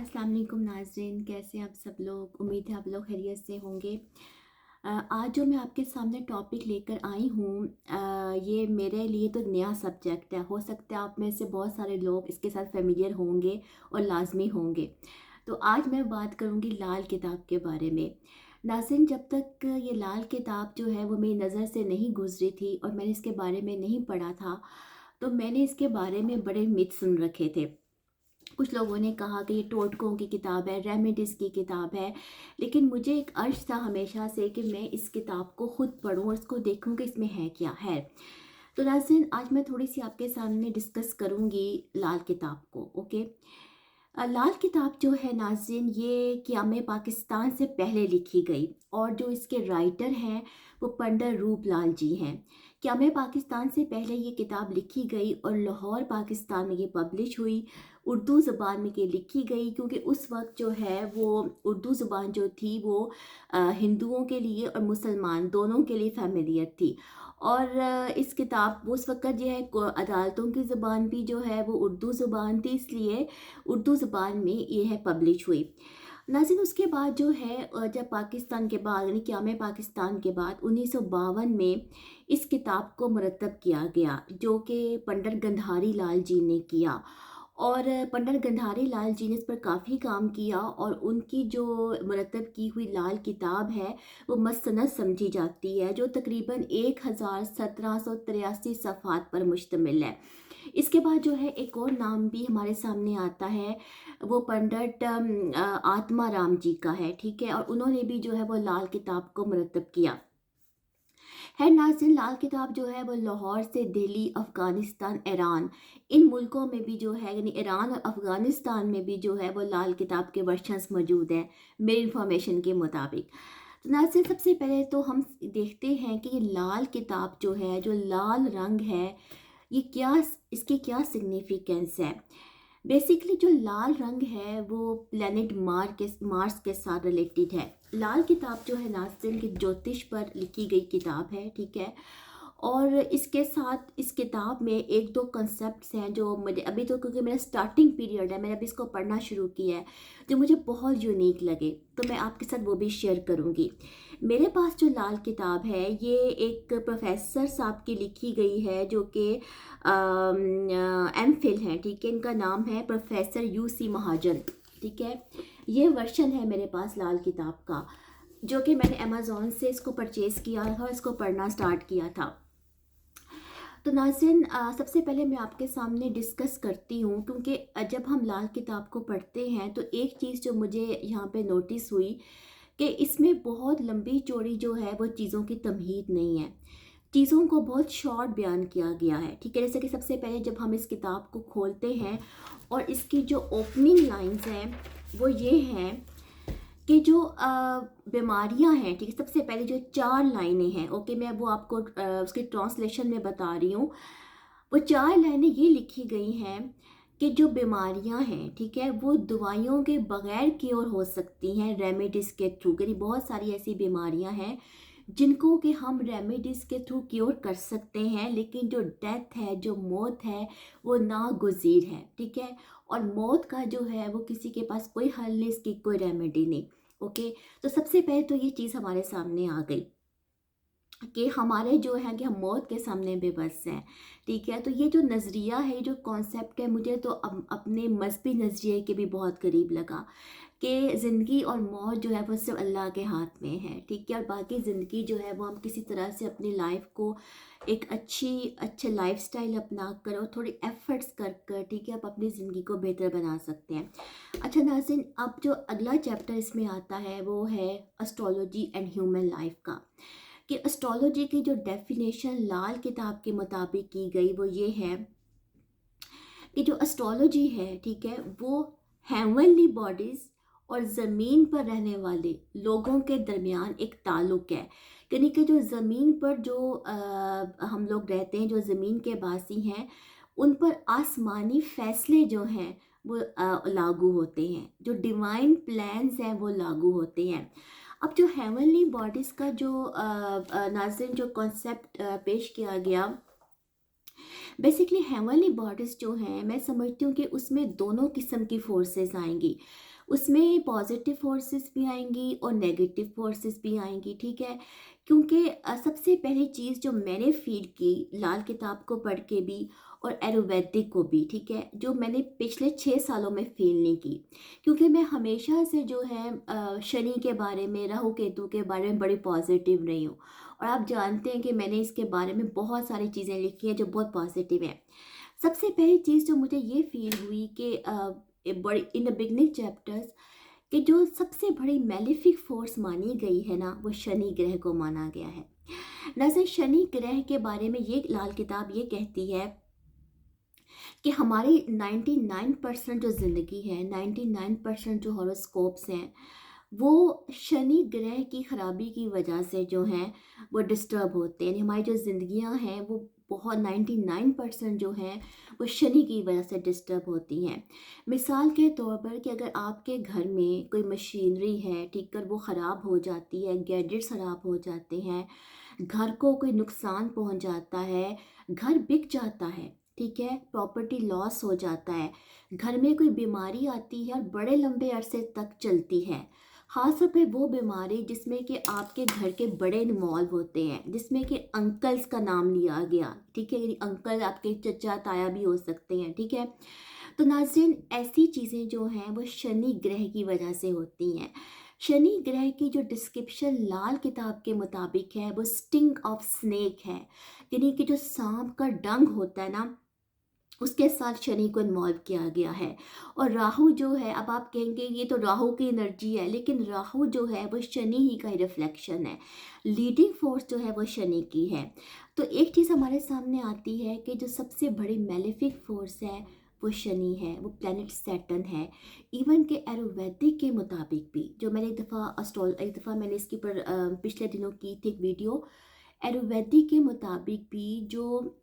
अस्सलाम वालेकुम नाज़रीन, कैसे हैं आप सब लोग। उम्मीद है आप लोग खैरियत से होंगे। आज जो मैं आपके सामने टॉपिक लेकर आई हूँ, ये मेरे लिए तो नया सब्जेक्ट है। हो सकता है आप में से बहुत सारे लोग इसके साथ फेमिलियर होंगे और लाजमी होंगे। तो आज मैं बात करूँगी लाल किताब के बारे में। नाज़रीन, जब तक ये लाल किताब जो है वो मेरी नज़र से नहीं गुजरी थी और मैंने इसके बारे में नहीं पढ़ा था, तो मैंने इसके बारे में बड़े मिथ सुन रखे थे। कुछ लोगों ने कहा कि ये टोटकों की किताब है, रेमेडीज़ की किताब है, लेकिन मुझे एक अर्ज था हमेशा से कि मैं इस किताब को खुद पढूं और इसको देखूं कि इसमें है क्या है। तो नाज़रीन, आज मैं थोड़ी सी आपके सामने डिस्कस करूंगी लाल किताब को। ओके। लाल किताब जो है नाज़रीन, ये क़याम पाकिस्तान से पहले लिखी गई और जो इसके राइटर हैं वो पंडित रूपलाल जी हैं। क़याम पाकिस्तान से पहले ये किताब लिखी गई और लाहौर पाकिस्तान में ये पब्लिश हुई। उर्दू ज़बान में ये लिखी गई क्योंकि उस वक्त जो है वो उर्दू ज़बान जो थी वो हिंदुओं के लिए और मुसलमान दोनों के लिए फेमिलियर थी। और इस किताब वो उस वक़्त जो है अदालतों की ज़बान भी जो है वो उर्दू ज़बान थी, इसलिए उर्दू ज़बान में ये है पब्लिश हुई। नाज़रीन, उसके बाद जो है जब पाकिस्तान के बाद यानी क़याम पाकिस्तान के बाद 1952 में इस किताब को मुरतब किया गया, जो कि पंडित गंधारी लाल जी ने किया। और पंडित गंधारी लाल जी ने इस पर काफ़ी काम किया और उनकी जो मुरतब की हुई लाल किताब है वो मसनद समझी जाती है, जो तकरीबन 1783 सफ़हात पर मुश्तमिल है। इसके बाद जो है एक और नाम भी हमारे सामने आता है, वो पंडित आत्मा राम जी का है, ठीक है। और उन्होंने भी जो है वो लाल किताब को मुरतब किया है। नाज़रीन, लाल किताब जो है वो लाहौर से दिल्ली, अफ़गानिस्तान, ईरान, इन मुल्कों में भी जो है यानी ईरान और अफ़गानिस्तान में भी जो है वो लाल किताब के वर्शंस मौजूद हैं मेरी इंफॉर्मेशन के मुताबिक। तो नाज़रीन, सबसे पहले तो हम देखते हैं कि ये लाल किताब जो है, जो लाल रंग है, ये क्या, इसकी क्या सिग्निफिकेंस है। बेसिकली जो लाल रंग है वो प्लेनेट मार्स के साथ रिलेटेड है। लाल किताब जो है नाज़रीन की ज्योतिष पर लिखी गई किताब है, ठीक है। और इसके साथ इस किताब में एक दो कंसेप्ट्स हैं जो मुझे अभी तो, क्योंकि मेरा स्टार्टिंग पीरियड है, मैंने अभी इसको पढ़ना शुरू किया है, जो मुझे बहुत यूनिक लगे, तो मैं आपके साथ वो भी शेयर करूँगी। मेरे पास जो लाल किताब है ये एक प्रोफेसर साहब की लिखी गई है, जो कि एम फिल हैं, ठीक है। इनका नाम है प्रोफेसर यूसी महाजन, ठीक है। ये वर्शन है मेरे पास लाल किताब का, जो कि मैंने अमेज़ॉन से इसको परचेज़ किया था और इसको पढ़ना स्टार्ट किया था। तो नाज़रीन, सबसे पहले मैं आपके सामने डिस्कस करती हूँ, क्योंकि जब हम लाल किताब को पढ़ते हैं तो एक चीज़ जो मुझे यहाँ पे नोटिस हुई कि इसमें बहुत लंबी चौड़ी जो है वो चीज़ों की तमहीद नहीं है। चीज़ों को बहुत शॉर्ट बयान किया गया है, ठीक है। जैसे कि सबसे पहले जब हम इस किताब को खोलते हैं और इसकी जो ओपनिंग लाइंस हैं वो ये हैं कि जो बीमारियां हैं, ठीक है। सबसे पहले जो 4 लाइनें हैं, ओके, मैं वो आपको उसके ट्रांसलेशन में बता रही हूँ। वो 4 लाइनें ये लिखी गई हैं कि जो बीमारियां हैं, ठीक है, वो दवाइयों के बगैर क्योर हो सकती हैं रेमेडीज़ के थ्रू। यानी बहुत सारी ऐसी बीमारियां हैं जिनको कि हम रेमेडीज़ के थ्रू क्योर कर सकते हैं, लेकिन जो डेथ है, जो मौत है, वो नागुज़ीर है, ठीक है। और मौत का जो है वो किसी के पास कोई हल नहीं, इसकी कोई रेमेडी नहीं। ओके। तो सबसे पहले तो ये चीज़ हमारे सामने आ गई कि हमारे जो है कि हम मौत के सामने बेबस हैं, ठीक है। तो ये जो नज़रिया है, ये जो कॉन्सेप्ट है, मुझे तो अपने मजहबी नज़रिए के भी बहुत करीब लगा कि ज़िंदगी और मौत जो है वो सिर्फ अल्लाह के हाथ में है, ठीक है। और बाकी ज़िंदगी जो है वो हम किसी तरह से अपनी लाइफ को एक अच्छे लाइफस्टाइल अपना कर और थोड़ी एफर्ट्स कर कर, ठीक है, आप अपनी ज़िंदगी को बेहतर बना सकते हैं। अच्छा नाज़रीन, अब जो अगला चैप्टर इसमें आता है वो है एस्ट्रोलॉजी एंड ह्यूमन लाइफ का। कि एस्ट्रोलॉजी की जो डेफिनेशन लाल किताब के मुताबिक की गई वो ये है कि जो एस्ट्रोलॉजी है, ठीक है, वो हेवनली बॉडीज़ और ज़मीन पर रहने वाले लोगों के दरमियान एक ताल्लुक़ है। यानी कि जो ज़मीन पर जो हम लोग रहते हैं, जो ज़मीन के वासी हैं, उन पर आसमानी फ़ैसले जो हैं वो लागू होते हैं, जो डिवाइन प्लान्स हैं वो लागू होते हैं। अब जो हेवनली बॉडीज़ का जो नाज़रीन जो कॉन्सेप्ट पेश किया गया, बेसिकली हेवनली बॉडीज़ जो हैं, मैं समझती हूँ कि उसमें दोनों किस्म की फोर्सेस आएंगी। उसमें पॉजिटिव फोर्सेस भी आएंगी और नेगेटिव फोर्सेस भी आएंगी, ठीक है। क्योंकि सबसे पहली चीज़ जो मैंने फील की लाल किताब को पढ़ के भी और आयुर्वेदिक को भी, ठीक है, जो मैंने पिछले 6 सालों में फील नहीं की, क्योंकि मैं हमेशा से जो है शनि के बारे में, राहु केतु के बारे में बड़ी पॉजिटिव रही हूँ। और आप जानते हैं कि मैंने इसके बारे में बहुत सारी चीज़ें लिखी हैं जो बहुत पॉजिटिव हैं। सबसे पहली चीज़ जो मुझे ये फील हुई कि बड़ी इन द बिगनिंग चैप्टर्स कि जो सबसे बड़ी मेलिफिक फोर्स मानी गई है ना, वो शनि ग्रह को माना गया है। दरअसल शनि ग्रह के बारे में ये लाल किताब ये कहती है कि हमारी 99% जो ज़िंदगी है, 99% जो हॉरोस्कोप्स हैं, वो शनि ग्रह की खराबी की वजह से जो हैं वो डिस्टर्ब होते हैं। हमारी जो ज़िंदगियां हैं वो बहुत 99% जो हैं वो शनि की वजह से डिस्टर्ब होती हैं। मिसाल के तौर पर कि अगर आपके घर में कोई मशीनरी है, ठीक कर, वो ख़राब हो जाती है, गैजेट्स ख़राब हो जाते हैं, घर को कोई नुकसान पहुंच जाता है, घर बिक जाता है, ठीक है, प्रॉपर्टी लॉस हो जाता है, घर में कोई बीमारी आती है और बड़े लंबे अरसे तक चलती है, खासतौर पे वो बीमारी जिसमें कि आपके घर के बड़े इन्वॉल्व होते हैं, जिसमें कि अंकल्स का नाम लिया गया, ठीक है, यानी अंकल आपके चचा ताया भी हो सकते हैं, ठीक है। तो नाज़रीन, ऐसी चीज़ें जो हैं वो शनि ग्रह की वजह से होती हैं। शनि ग्रह की जो डिस्क्रिप्शन लाल किताब के मुताबिक है वो स्टिंग ऑफ स्नेक है, यानी कि जो सांप का डंग होता है ना, उसके साथ शनि को इन्वॉल्व किया गया है। और राहु जो है, अब आप कहेंगे ये तो राहु की एनर्जी है, लेकिन राहु जो है वो शनि ही का रिफ्लेक्शन है, लीडिंग फोर्स जो है वो शनि की है। तो एक चीज़ हमारे सामने आती है कि जो सबसे बड़ी मेलेफिक फोर्स है वो शनि है, वो प्लैनेट सैटर्न है। इवन के आयुर्वेदिक के मुताबिक भी, जो मैंने एक दफ़ा मैंने इसके ऊपर पिछले दिनों की थी एक वीडियो, आयुर्वेदिक के मुताबिक भी जो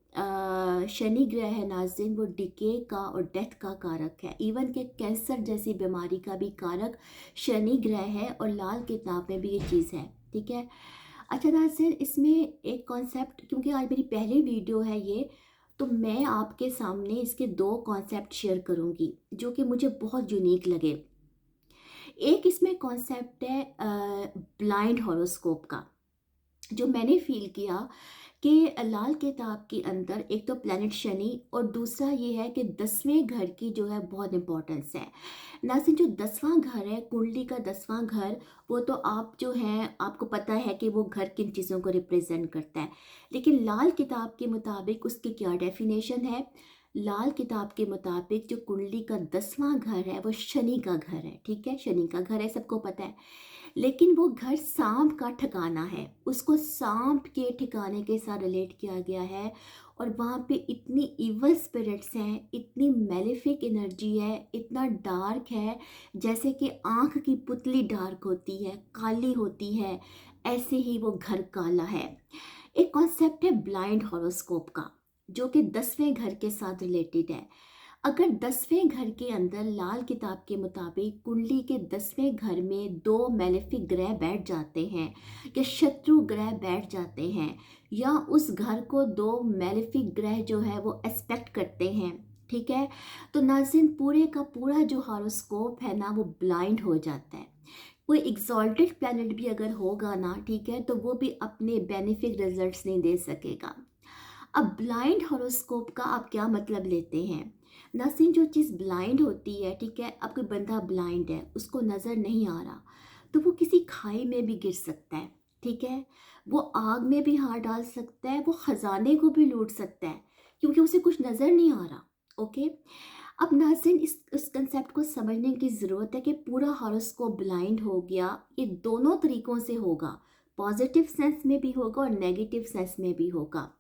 शनि ग्रह है नाज़रीन, वो डिके का और डेथ का कारक है। इवन के कैंसर जैसी बीमारी का भी कारक शनि ग्रह है, और लाल किताब में भी ये चीज़ है, ठीक है। अच्छा नाज़रीन, इसमें एक कॉन्सेप्ट, क्योंकि आज मेरी पहली वीडियो है ये, तो मैं आपके सामने इसके 2 कॉन्सेप्ट शेयर करूँगी जो कि मुझे बहुत यूनिक लगे। एक इसमें कॉन्सेप्ट है ब्लाइंड हॉरोस्कोप का, जो मैंने फील किया कि लाल किताब के अंदर एक तो प्लैनेट शनि और दूसरा ये है कि 10वें घर की जो है बहुत इंपॉर्टेंस है। नाज़रीन, जो 10वां घर है, कुंडली का 10वां घर, वो तो आप जो हैं आपको पता है कि वो घर किन चीज़ों को रिप्रेजेंट करता है, लेकिन लाल किताब के मुताबिक उसकी क्या डेफिनेशन है। लाल किताब के मुताबिक जो कुंडली का 10वां घर है वो शनि का घर है, ठीक है, शनि का घर है, सबको पता है। लेकिन वो घर सांप का ठिकाना है, उसको सांप के ठिकाने के साथ रिलेट किया गया है। और वहाँ पे इतनी इवल स्पिरिट्स हैं, इतनी मेलेफिक एनर्जी है, इतना डार्क है, जैसे कि आँख की पुतली डार्क होती है, काली होती है, ऐसे ही वो घर काला है। एक कॉन्सेप्ट है ब्लाइंड हॉरोस्कोप का, जो कि 10वें घर के साथ रिलेटेड है। अगर 10वें घर के अंदर लाल किताब के मुताबिक कुंडली के 10वें घर में 2 मेलेफिक ग्रह बैठ जाते हैं, या शत्रु ग्रह बैठ जाते हैं, या उस घर को 2 मेलेफिक ग्रह जो है वो एस्पेक्ट करते हैं, ठीक है, तो नाज़रीन पूरे का पूरा जो हॉरोस्कोप है ना वो ब्लाइंड हो जाता है। कोई एग्जॉल्टेड प्लैनेट भी अगर होगा ना, ठीक है, तो वो भी अपने बेनिफिक रिजल्ट्स नहीं दे सकेगा। अब ब्लाइंड हॉरोस्कोप का आप क्या मतलब लेते हैं। नाज़रीन, जो चीज़ ब्लाइंड होती है, ठीक है, अब कोई बंदा ब्लाइंड है, उसको नज़र नहीं आ रहा, तो वो किसी खाई में भी गिर सकता है, ठीक है, वो आग में भी हाथ डाल सकता है, वो ख़जाने को भी लूट सकता है, क्योंकि उसे कुछ नज़र नहीं आ रहा। ओके, अब नाज़रीन, इस कंसेप्ट को समझने की ज़रूरत है कि पूरा हॉरोस्कोप ब्लाइंड हो गया, ये दोनों तरीक़ों से होगा, पॉजिटिव सेंस में भी होगा और नेगेटिव सेंस में भी होगा।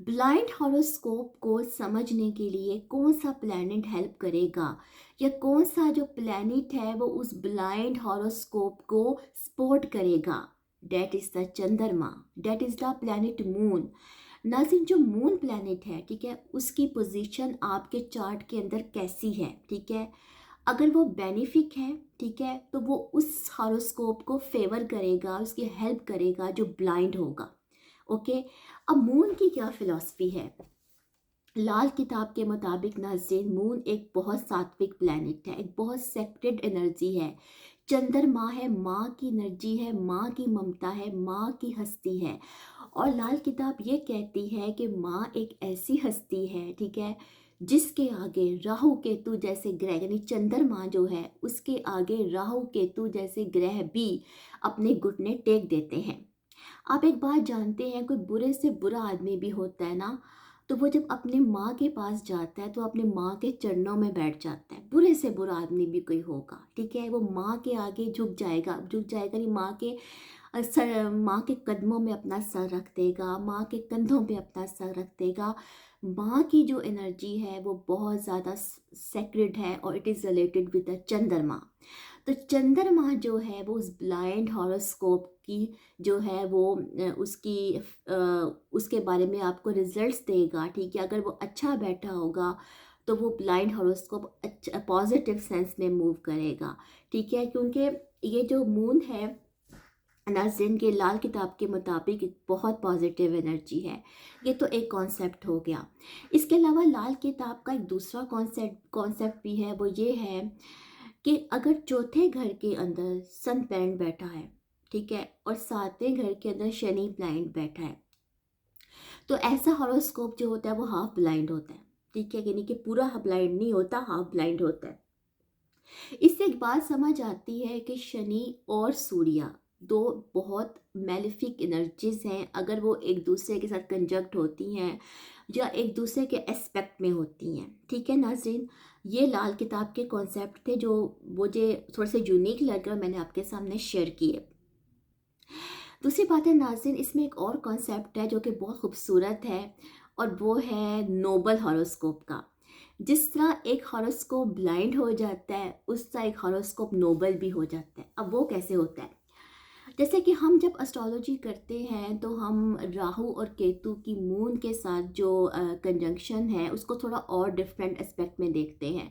ब्लाइंड हॉरोस्कोप को समझने के लिए कौन सा प्लैनेट हेल्प करेगा, या कौन सा जो प्लैनेट है वो उस ब्लाइंड हॉरोस्कोप को सपोर्ट करेगा, डेट इज़ द चंद्रमा, that is the planet moon. नाज़रीन, जो मून प्लैनेट है, ठीक है, उसकी पोजीशन आपके चार्ट के अंदर कैसी है, ठीक है, अगर वो बेनिफिक है, ठीक है, तो वो उस हॉरोस्कोप को फेवर करेगा, उसकी हेल्प करेगा जो ब्लाइंड होगा। ओके, अब मून की क्या फिलॉसफी है। लाल किताब के मुताबिक नाज़रीन, मून एक बहुत सात्विक प्लैनेट है, एक बहुत सेक्रेड एनर्जी है। चंद्रमा है, माँ की एनर्जी है, माँ की ममता है, माँ की हस्ती है। और लाल किताब ये कहती है कि माँ एक ऐसी हस्ती है, ठीक है, जिसके आगे राहु केतु जैसे ग्रह, यानी चंद्रमा जो है उसके आगे राहु केतु जैसे ग्रह भी अपने घुटने टेक देते हैं। आप एक बात जानते हैं, कोई बुरे से बुरा आदमी भी होता है ना, तो वो जब अपनी माँ के पास जाता है तो अपनी माँ के चरणों में बैठ जाता है। बुरे से बुरा आदमी भी कोई होगा, ठीक है, वो माँ के आगे झुक जाएगा नहीं, माँ के कदमों में अपना सर रख देगा, माँ के कंधों पे अपना सर रख देगा। माँ की जो एनर्जी है वो बहुत ज़्यादा सेक्रेड है और it is related with the चंद्रमा। तो चंद्रमा जो है वो उस ब्लाइंड हॉरोस्कोप की जो है वो उसके बारे में आपको रिजल्ट्स देगा, ठीक है। अगर वो अच्छा बैठा होगा तो वो ब्लाइंड हॉरोस्कोप अच्छा पॉजिटिव सेंस में मूव करेगा, ठीक है, क्योंकि ये जो मून है नाज़रीन के लाल किताब के मुताबिक एक बहुत पॉजिटिव एनर्जी है। ये तो एक कॉन्सेप्ट हो गया। इसके अलावा लाल किताब का एक दूसरा कॉन्सेप्ट भी है, वो ये है कि अगर चौथे घर के अंदर सन प्लैनेट बैठा है, ठीक है, और सातवें घर के अंदर शनि प्लैनेट बैठा है, तो ऐसा हॉरोस्कोप जो होता है वो हाफ ब्लाइंड होता है, ठीक है, यानी कि पूरा ब्लाइंड नहीं होता, हाफ ब्लाइंड होता है। इससे एक बात समझ आती है कि शनि और सूर्य दो बहुत मेलिफिक एनर्जीज हैं। अगर वो एक दूसरे के साथ कंजक्ट होती हैं या एक दूसरे के एस्पेक्ट में होती हैं, ठीक है नाज़रीन। ये लाल किताब के कॉन्सेप्ट थे जो मुझे थोड़े से यूनिक लग गए, मैंने आपके सामने शेयर किए। दूसरी बात है नाज़रीन, इसमें एक और कॉन्सेप्ट है जो कि बहुत खूबसूरत है, और वो है नोबल हॉरोस्कोप का। जिस तरह एक हॉरोस्कोप ब्लाइंड हो जाता है, उस तरह एक हॉरोस्कोप नोबल भी हो जाता है। अब वो कैसे होता है? जैसे कि हम जब एस्ट्रोलॉजी करते हैं तो हम राहु और केतु की मून के साथ जो कंजंक्शन है उसको थोड़ा और डिफरेंट एस्पेक्ट में देखते हैं,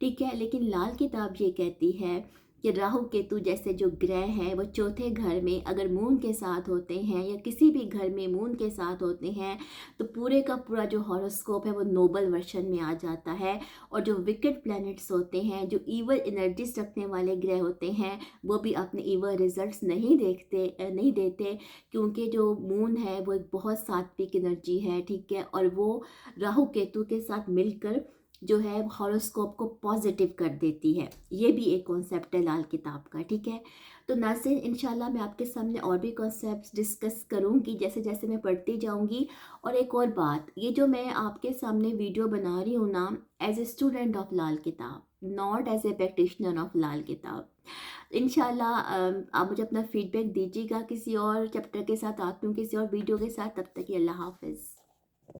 ठीक है। लेकिन लाल किताब ये कहती है कि राहु केतु जैसे जो ग्रह हैं वो चौथे घर में अगर मून के साथ होते हैं या किसी भी घर में मून के साथ होते हैं, तो पूरे का पूरा जो हॉरोस्कोप है वो नोबल वर्शन में आ जाता है। और जो विकेट प्लैनेट्स होते हैं, जो ईवल एनर्जीज रखने वाले ग्रह होते हैं, वो भी अपने ईवल रिजल्ट्स नहीं देते, क्योंकि जो मून है वो एक बहुत सात्विक एनर्जी है, ठीक है, और वो राहु केतु के साथ मिलकर जो है हॉरोस्कोप को पॉजिटिव कर देती है। ये भी एक कॉन्सेप्ट है लाल किताब का, ठीक है। तो नाज़रीन, इंशाल्लाह मैं आपके सामने और भी कॉन्सेप्ट्स डिस्कस करूंगी जैसे जैसे मैं पढ़ती जाऊंगी। और एक और बात, ये जो मैं आपके सामने वीडियो बना रही हूँ ना, as a student of Lal Kitab, not as a practitioner of Lal Kitab. इंशाल्लाह आप मुझे अपना फीडबैक दीजिएगा। किसी और चैप्टर के साथ आती हूँ, किसी और वीडियो के साथ। तब तक के अल्लाह हाफिज़।